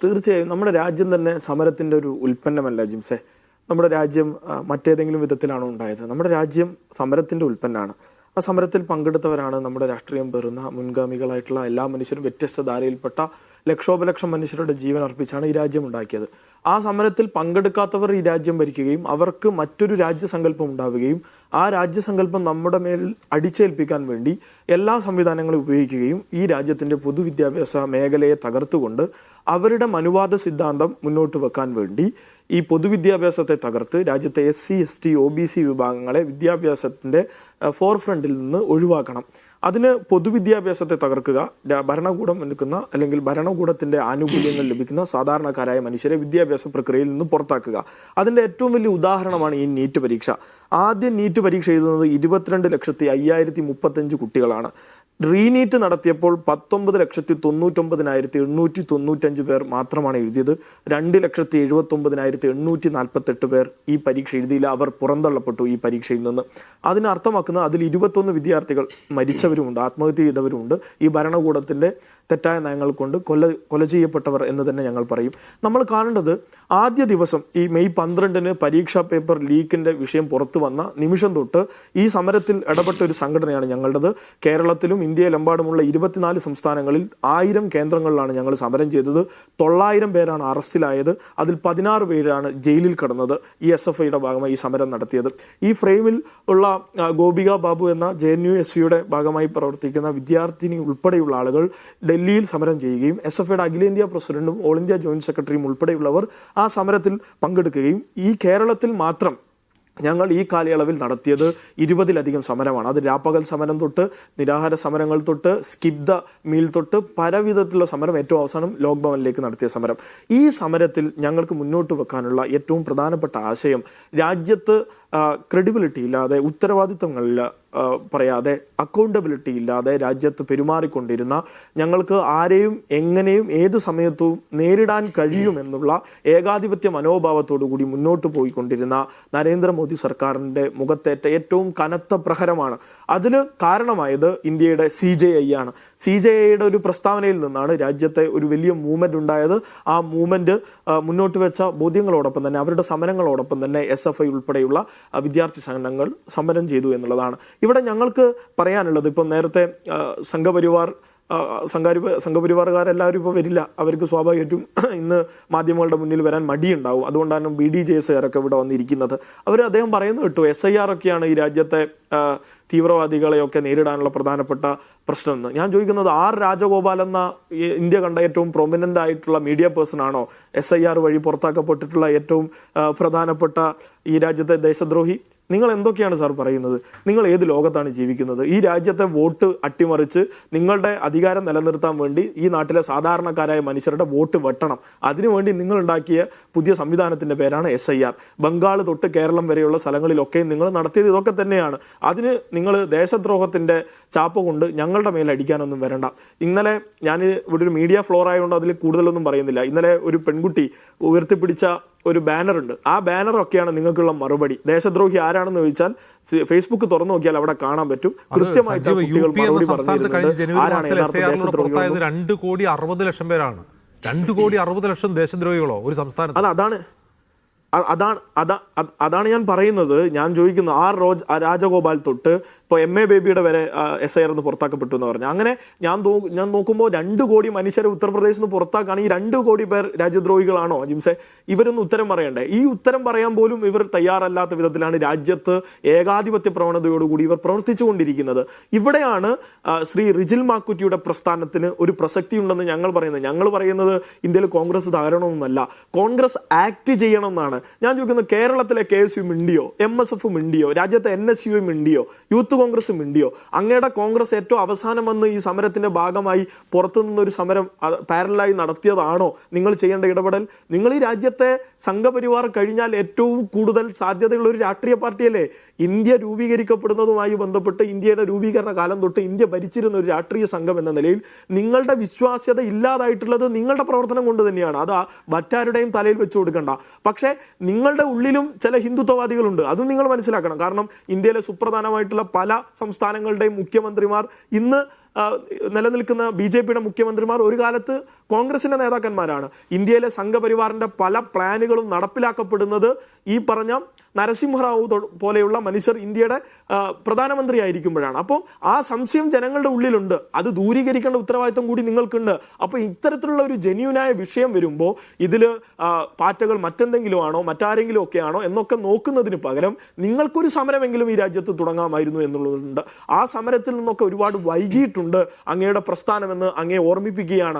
തീർച്ചയായും നമ്മുടെ രാജ്യം തന്നെ സമരത്തിൻ്റെ ഒരു ഉൽപ്പന്നമല്ല ജിംസെ. നമ്മുടെ രാജ്യം മറ്റേതെങ്കിലും വിധത്തിലാണോ ഉണ്ടായത്? നമ്മുടെ രാജ്യം സമരത്തിൻ്റെ ഉൽപ്പന്നമാണ്. ആ സമരത്തിൽ പങ്കെടുത്തവരാണ് നമ്മുടെ രാഷ്ട്രീയം പേറുന്ന മുൻഗാമികളായിട്ടുള്ള എല്ലാ മനുഷ്യരും. വ്യത്യസ്ത ധാരയിൽപ്പെട്ട ലക്ഷോപലക്ഷം മനുഷ്യരുടെ ജീവൻ അർപ്പിച്ചാണ് ഈ രാജ്യം ഉണ്ടാക്കിയത്. ആ സമരത്തിൽ പങ്കെടുക്കാത്തവർ ഈ രാജ്യം ഭരിക്കുകയും അവർക്ക് മറ്റൊരു രാജ്യസങ്കല്പം ഉണ്ടാവുകയും ആ രാജ്യസങ്കല്പം നമ്മുടെ മേൽ അടിച്ചേൽപ്പിക്കാൻ വേണ്ടി എല്ലാ സംവിധാനങ്ങളും ഉപയോഗിക്കുകയും ഈ രാജ്യത്തിൻ്റെ പൊതുവിദ്യാഭ്യാസ മേഖലയെ തകർത്തുകൊണ്ട് അവരുടെ മനുവാദ സിദ്ധാന്തം മുന്നോട്ട് വെക്കാൻ വേണ്ടി ഈ പൊതുവിദ്യാഭ്യാസത്തെ തകർത്ത് രാജ്യത്തെ SC ST OBC വിഭാഗങ്ങളെ വിദ്യാഭ്യാസത്തിൻ്റെ ഫോർഫ്രണ്ടിൽ നിന്ന് ഒഴിവാക്കണം. അതിന് പൊതുവിദ്യാഭ്യാസത്തെ തകർക്കുക, ഭരണകൂടം എടുക്കുന്ന അല്ലെങ്കിൽ ഭരണകൂടത്തിൻ്റെ ആനുകൂല്യങ്ങൾ ലഭിക്കുന്ന സാധാരണക്കാരായ മനുഷ്യരെ വിദ്യാഭ്യാസ പ്രക്രിയയിൽ നിന്ന് പുറത്താക്കുക. അതിൻ്റെ ഏറ്റവും വലിയ ഉദാഹരണമാണ് ഈ നീറ്റ് പരീക്ഷ. ആദ്യം നീറ്റ് പരീക്ഷ എഴുതുന്നത് 22,5035 കുട്ടികളാണ്. റീനീറ്റ് നടത്തിയപ്പോൾ 19,99,895 പേർ മാത്രമാണ് എഴുതിയത്. 2,79,848 പേർ ഈ പരീക്ഷ എഴുതിയില്ല. അവർ പുറന്തള്ളപ്പെട്ടു ഈ പരീക്ഷയിൽ നിന്ന്. അതിന് അർത്ഥമാക്കുന്നത് അതിൽ 21 വിദ്യാർത്ഥികൾ മരിച്ചവരുമുണ്ട്, ആത്മഹത്യ ചെയ്തവരുമുണ്ട്. ഈ ഭരണകൂടത്തിൻ്റെ തെറ്റായ നയങ്ങൾ കൊണ്ട് കൊല ചെയ്യപ്പെട്ടവർ എന്ന് തന്നെ ഞങ്ങൾ പറയും. നമ്മൾ കാണേണ്ടത് ആദ്യ ദിവസം ഈ മെയ് 12-ന് പരീക്ഷാ പേപ്പർ ലീക്കിൻ്റെ വിഷയം പുറത്തു വന്ന നിമിഷം തൊട്ട് ഈ സമരത്തിൽ ഇടപെട്ട ഒരു സംഘടനയാണ് ഞങ്ങളുടേത്. കേരളത്തിലും ഇന്ത്യയിലെമ്പാടുമുള്ള 24 സംസ്ഥാനങ്ങളിൽ 1000 കേന്ദ്രങ്ങളിലാണ് ഞങ്ങൾ സമരം ചെയ്തത്. 900 പേരാണ് അറസ്റ്റിലായത്. അതിൽ 16 പേരാണ് ജയിലിൽ കിടന്നത്. ഈ SFIയുടെ ഭാഗമായി ഈ സമരം നടത്തിയത്. ഈ ഫ്രെയിമിൽ ഉള്ള ഗോപിക ബാബു എന്ന JNUSUയുടെ ഭാഗമായി പ്രവർത്തിക്കുന്ന വിദ്യാർത്ഥിനി ഉൾപ്പെടെയുള്ള ആളുകൾ ഡൽഹിയിൽ സമരം ചെയ്യുകയും SFIയുടെ അഖിലേന്ത്യാ പ്രസിഡന്റും ഓൾ ഇന്ത്യ ജോയിന്റ് സെക്രട്ടറിയും ഉൾപ്പെടെയുള്ളവർ ആ സമരത്തിൽ പങ്കെടുക്കുകയും ഈ കേരളത്തിൽ മാത്രം ഞങ്ങൾ ഈ കാലയളവിൽ നടത്തിയത് 20-ലധികം സമരമാണ്. അത് രാപ്പകൽ സമരം തൊട്ട് നിരാഹാര സമരങ്ങൾ തൊട്ട് സ്കിപ്പ് ദ മീൽ തൊട്ട് പലവിധത്തിലുള്ള സമരം, ഏറ്റവും അവസാനം ലോക് ഭവനിലേക്ക് നടത്തിയ സമരം. ഈ സമരത്തിൽ ഞങ്ങൾക്ക് മുന്നോട്ട് വെക്കാനുള്ള ഏറ്റവും പ്രധാനപ്പെട്ട ആശയം, രാജ്യത്ത് ക്രെഡിബിലിറ്റി ഇല്ലാതെ, ഉത്തരവാദിത്തങ്ങളില്ല പറയാതെ, അക്കൗണ്ടബിലിറ്റി ഇല്ലാതെ രാജ്യത്ത് പെരുമാറിക്കൊണ്ടിരുന്ന, ഞങ്ങൾക്ക് ആരെയും എങ്ങനെയും ഏത് സമയത്തും നേരിടാൻ കഴിയുമെന്നുള്ള ഏകാധിപത്യ മനോഭാവത്തോടു കൂടി മുന്നോട്ട് പോയിക്കൊണ്ടിരുന്ന നരേന്ദ്രമോദി സർക്കാരിൻ്റെ മുഖത്തേറ്റ ഏറ്റവും കനത്ത പ്രഹരമാണ്. അതിന് കാരണമായത് ഇന്ത്യയുടെ CJI ആണ്. CJIയുടെ ഒരു പ്രസ്താവനയിൽ നിന്നാണ് രാജ്യത്തെ ഒരു വലിയ മൂവ്മെന്റ് ഉണ്ടായത്. ആ മൂവ്മെന്റ് മുന്നോട്ട് വെച്ച ബോധ്യങ്ങളോടൊപ്പം തന്നെ അവരുടെ സമരങ്ങളോടൊപ്പം തന്നെ SFI ഉൾപ്പെടെയുള്ള വിദ്യാർത്ഥി സംഘടനകൾ സമരം ചെയ്തു എന്നുള്ളതാണ്. ഇവിടെ ഞങ്ങൾക്ക് പറയാനുള്ളത്, ഇപ്പം നേരത്തെ സംഘപരിവാറുകാരെല്ലാവരും ഇപ്പോൾ വരില്ല. അവർക്ക് സ്വാഭാവികമായിട്ടും ഇന്ന് മാധ്യമങ്ങളുടെ മുന്നിൽ വരാൻ മടിയുണ്ടാവും. അതുകൊണ്ടാണ് BDJSകാരൊക്കെ ഇവിടെ വന്നിരിക്കുന്നത്. അദ്ദേഹം പറയുന്നത് കേട്ടു, SIR ഒക്കെയാണ് ഈ രാജ്യത്തെ തീവ്രവാദികളെയൊക്കെ നേരിടാനുള്ള പ്രധാനപ്പെട്ട പ്രശ്നമെന്ന്. ഞാൻ ചോദിക്കുന്നത്, രാജഗോപാൽ എന്ന ഇന്ത്യ കണ്ട ഏറ്റവും പ്രൊമിനൻ്റ് ആയിട്ടുള്ള മീഡിയ പേഴ്സൺ ആണോ SIR വഴി പുറത്താക്കപ്പെട്ടിട്ടുള്ള ഏറ്റവും പ്രധാനപ്പെട്ട ഈ രാജ്യത്തെ ദേശദ്രോഹി? നിങ്ങൾ എന്തൊക്കെയാണ് സാർ പറയുന്നത്? നിങ്ങൾ ഏത് ലോകത്താണ് ജീവിക്കുന്നത്? ഈ രാജ്യത്തെ വോട്ട് അട്ടിമറിച്ച് നിങ്ങളുടെ അധികാരം നിലനിർത്താൻ വേണ്ടി ഈ നാട്ടിലെ സാധാരണക്കാരായ മനുഷ്യരുടെ വോട്ട് വെട്ടണം. അതിനുവേണ്ടി നിങ്ങൾ ഉണ്ടാക്കിയ പുതിയ സംവിധാനത്തിൻ്റെ പേരാണ് SIR. ബംഗാൾ തൊട്ട് കേരളം വരെയുള്ള സ്ഥലങ്ങളിലൊക്കെ നിങ്ങൾ നടത്തിയത് ഇതൊക്കെ തന്നെയാണ്. അതിന് നിങ്ങൾ ദേശദ്രോഹത്തിൻ്റെ ചാപ്പ കൊണ്ട് ഞങ്ങളുടെ മേലെ അടിക്കാനൊന്നും വരണ്ട. ഇന്നലെ ഞാൻ ഇവിടെ ഒരു മീഡിയ ഫ്ലോർ ആയതുകൊണ്ട് അതിൽ കൂടുതലൊന്നും പറയുന്നില്ല. ഇന്നലെ ഒരു പെൺകുട്ടി ഉയർത്തിപ്പിടിച്ച ഒരു ബാനറുണ്ട്. ആ ബാനറൊക്കെയാണ് നിങ്ങൾക്കുള്ള മറുപടി. ദേശദ്രോഹി ആരാണെന്ന് ചോദിച്ചാൽ ഫേസ്ബുക്ക് തുറന്നു നോക്കിയാൽ അവിടെ കാണാൻ പറ്റും. കൃത്യമായിട്ട് കുട്ടികൾ മറുപടി പറഞ്ഞിരുന്നത് ആരാണ് യഥാർത്ഥ ദേശദ്രോഹി. 2,60,00,000 പേരാണ്. 2,60,00,000 ദേശദ്രോഹികളോ ഒരു സംസ്ഥാനത്ത്? അതാണ് ഞാൻ പറയുന്നത്. ഞാൻ ചോദിക്കുന്നത്, രാജഗോപാൽ തൊട്ട് ഇപ്പോൾ MA ബേബിയുടെ വരെ SIR എന്ന് പുറത്താക്കപ്പെട്ടു എന്ന് പറഞ്ഞു. അങ്ങനെ ഞാൻ നോക്കുമ്പോൾ 2 കോടി മനുഷ്യരെ ഉത്തർപ്രദേശിൽ നിന്ന് പുറത്താക്കുകയാണ്. ഈ 2 കോടി പേർ രാജ്യദ്രോഹികളാണോ ജിംസെ? ഇവരൊന്നും ഉത്തരം പറയണ്ടേ? ഈ ഉത്തരം പറയാൻ പോലും ഇവർ തയ്യാറല്ലാത്ത വിധത്തിലാണ് രാജ്യത്ത് ഏകാധിപത്യ പ്രവണതയോടുകൂടി ഇവർ പ്രവർത്തിച്ചുകൊണ്ടിരിക്കുന്നത്. ഇവിടെയാണ് ശ്രീ റിജിൽ മാക്കുറ്റിയുടെ പ്രസ്ഥാനത്തിന് ഒരു പ്രസക്തി ഉണ്ടെന്ന് ഞങ്ങൾ പറയുന്നത് ഇന്ത്യയിൽ കോൺഗ്രസ് തകരണമെന്നല്ല, കോൺഗ്രസ് ആക്ട് ചെയ്യണം എന്നാണ്. ഞാൻ ചോദിക്കുന്നത്, കേരളത്തിലെ KSU മിണ്ടിയോ? MSF മിണ്ടിയോ? രാജ്യത്തെ NSU മിണ്ടിയോ? യൂത്ത് കോൺഗ്രസ് മിണ്ടിയോ? അങ്ങയുടെ കോൺഗ്രസ് ഏറ്റവും അവസാനം വന്ന് ഈ സമരത്തിന്റെ ഭാഗമായി പുറത്തു നിന്നൊരു സമരം പാരലായി നടത്തിയതാണോ നിങ്ങൾ ചെയ്യേണ്ട ഇടപെടൽ? നിങ്ങൾ ഈ രാജ്യത്തെ സംഘപരിവാർ കഴിഞ്ഞാൽ ഏറ്റവും കൂടുതൽ സാധ്യതയുള്ള ഒരു രാഷ്ട്രീയ പാർട്ടിയല്ലേ? ഇന്ത്യ രൂപീകരിക്കപ്പെടുന്നതുമായി ബന്ധപ്പെട്ട് ഇന്ത്യയുടെ രൂപീകരണ കാലം തൊട്ട് ഇന്ത്യ ഭരിച്ചിരുന്ന ഒരു രാഷ്ട്രീയ സംഘം എന്ന നിലയിൽ നിങ്ങളുടെ വിശ്വാസ്യത ഇല്ലാതായിട്ടുള്ളത് നിങ്ങളുടെ പ്രവർത്തനം കൊണ്ട് തന്നെയാണ്. അത് മറ്റാരുടെയും തലയിൽ വെച്ചു കൊടുക്കണ്ട. പക്ഷേ നിങ്ങളുടെ ഉള്ളിലും ചില ഹിന്ദുത്വവാദികളുണ്ട്, അതും നിങ്ങൾ മനസ്സിലാക്കണം. കാരണം ഇന്ത്യയിലെ സുപ്രധാനമായിട്ടുള്ള പല സംസ്ഥാനങ്ങളുടെയും മുഖ്യമന്ത്രിമാർ ഇന്ന് നിലനിൽക്കുന്ന BJPയുടെ മുഖ്യമന്ത്രിമാർ ഒരു കാലത്ത് കോൺഗ്രസിന്റെ നേതാക്കന്മാരാണ്. ഇന്ത്യയിലെ സംഘപരിവാറിന്റെ പല പ്ലാനുകളും നടപ്പിലാക്കപ്പെടുന്നത് ഈ പറഞ്ഞ നരസിംഹറാവു പോലെയുള്ള മനുഷ്യർ ഇന്ത്യയുടെ പ്രധാനമന്ത്രി ആയിരിക്കുമ്പോഴാണ്. അപ്പോൾ ആ സംശയം ജനങ്ങളുടെ ഉള്ളിലുണ്ട്, അത് ദൂരീകരിക്കേണ്ട ഉത്തരവാദിത്തം കൂടി നിങ്ങൾക്കുണ്ട്. അപ്പോൾ ഇത്തരത്തിലുള്ള ഒരു ജെന്യൂനായ വിഷയം വരുമ്പോൾ ഇതിൽ പാറ്റകൾ മറ്റെന്തെങ്കിലും ആണോ മറ്റാരെങ്കിലും ഒക്കെ ആണോ എന്നൊക്കെ നോക്കുന്നതിന് പകരം നിങ്ങൾക്കൊരു സമരമെങ്കിലും ഈ രാജ്യത്ത് തുടങ്ങാമായിരുന്നു എന്നുള്ളതുണ്ട്. ആ സമരത്തിൽ നിന്നൊക്കെ ഒരുപാട് വൈകിയിട്ടുണ്ട് അങ്ങയുടെ പ്രസ്ഥാനമെന്ന് അങ്ങയെ ഓർമ്മിപ്പിക്കുകയാണ്.